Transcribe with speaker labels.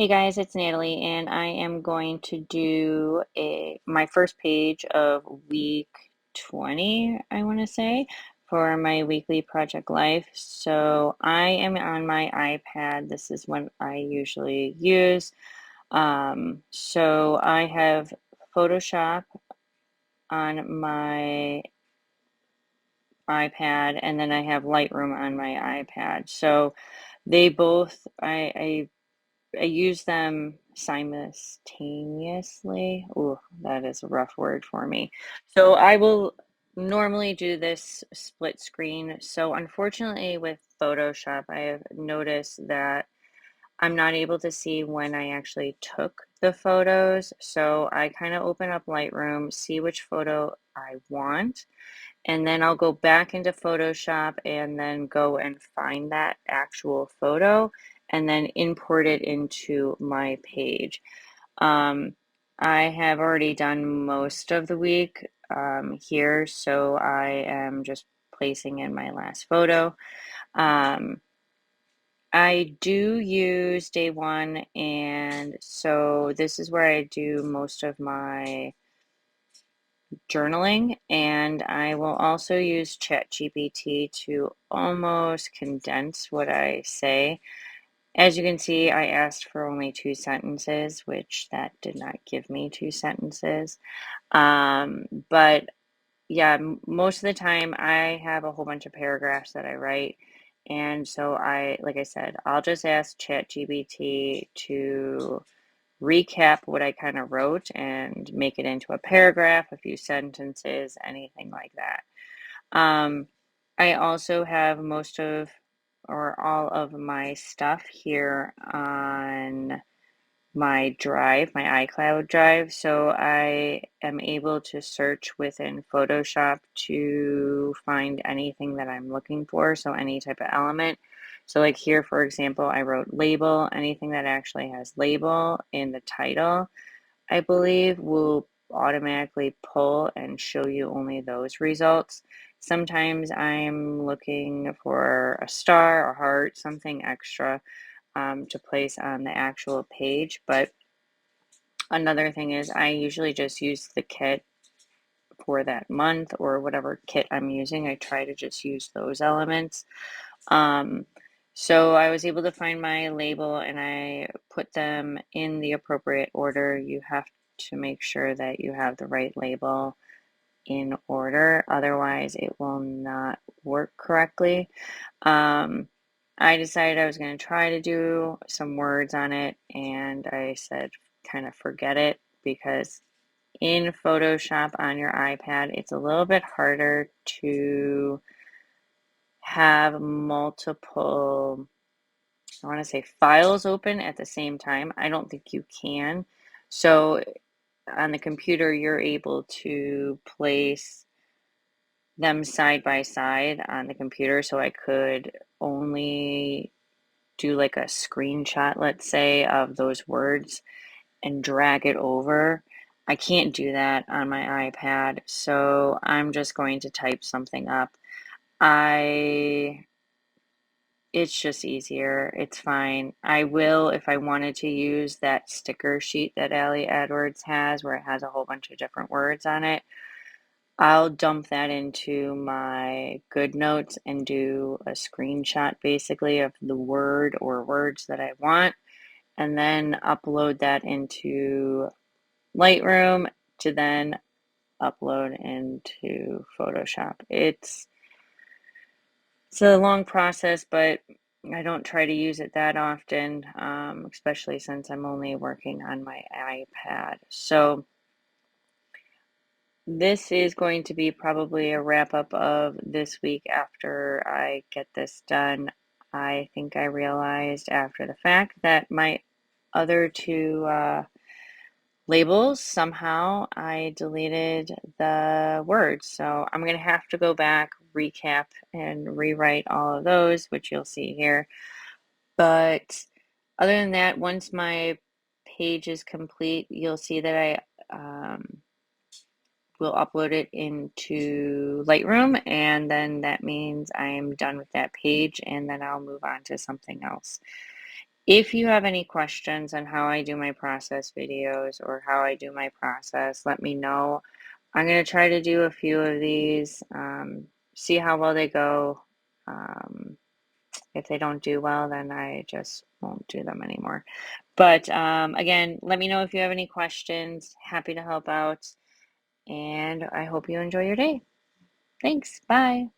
Speaker 1: Hey guys, it's Natalie, and I am going to do my first page of week 20, I want to say, for my weekly project life. So I am on my iPad. This is what I usually use. So I have Photoshop on my iPad, and then I have Lightroom on my iPad. So they both, I use them simultaneously. Oh, that is a rough word for me. So I will normally do this split screen. So unfortunately with Photoshop, I have noticed that I'm not able to see when I actually took the photos. So I kind of open up Lightroom, see which photo I want, and then I'll go back into Photoshop and then go and find that actual photo and then import it into my page. Um, I have already done most of the week here, so I am just placing in my last photo. Um, I do use day one, and so this is where I do most of my journaling, and I will also use ChatGPT to almost condense what I say. As you can see, I asked for only 2 sentences, which that did not give me 2 sentences. But yeah, most of the time I have a whole bunch of paragraphs that I write. And so like I said, I'll just ask ChatGPT to recap what I kind of wrote and make it into a paragraph, a few sentences, anything like that. Um, I also have most of or all of my stuff here on my drive, my iCloud drive. So I am able to search within Photoshop to find anything that I'm looking for. So any type of element. So like here, for example, I wrote label, anything that actually has label in the title, I believe will automatically pull and show you only those results. Sometimes I'm looking for a star, a heart, something extra to place on the actual page. But another thing is I usually just use the kit for that month or whatever kit I'm using. I try to just use those elements. Um, so I was able to find my label and I put them in the appropriate order. You have to make sure that you have the right label in order, otherwise it will not work correctly. Um, I decided I was going to try to do some words on it, and I said kind of forget it because in Photoshop on your iPad, it's a little bit harder to have multiple, I want to say, files open at the same time. I don't think you can. So on the computer, you're able to place them side by side on the computer. So I could only do like a screenshot, let's say, of those words and drag it over. I can't do that on my iPad, so I'm just going to type something up. I It's just easier. It's fine. I will, if I wanted to use that sticker sheet that Ali Edwards has, where it has a whole bunch of different words on it, I'll dump that into my GoodNotes and do a screenshot basically of the word or words that I want, and then upload that into Lightroom to then upload into Photoshop. It's a long process, but I don't try to use it that often, especially since I'm only working on my iPad. So this is going to be probably a wrap up of this week after I get this done. I think I realized after the fact that my other two labels, somehow I deleted the words. So I'm going to have to go back, recap, and rewrite all of those, which you'll see here. But other than that, once my page is complete, you'll see that I will upload it into Lightroom, and then that means I'm done with that page, and then I'll move on to something else. If you have any questions on how I do my process videos or how I do my process, let me know. I'm going to try to do a few of these, see how well they go. If they don't do well, then I just won't do them anymore. But again, let me know if you have any questions. Happy to help out. And I hope you enjoy your day. Thanks. Bye.